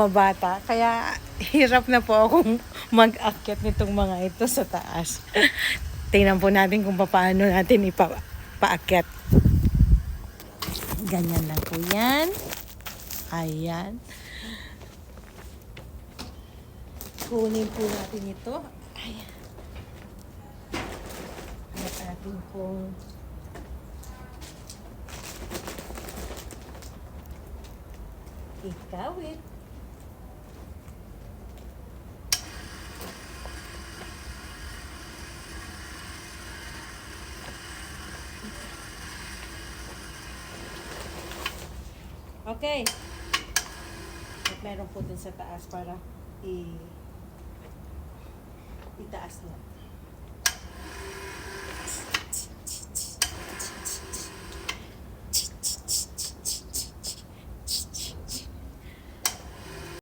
Mga bata, kaya hirap na po akong mag-akyat nitong mga ito sa taas. Tingnan po natin kung paano natin ipaakyat. Ganyan lang po yan. Ayan. Kunin po natin ito. Ayan. At atin pong ikawit. Okay. At meron po dun sa taas para itaas na.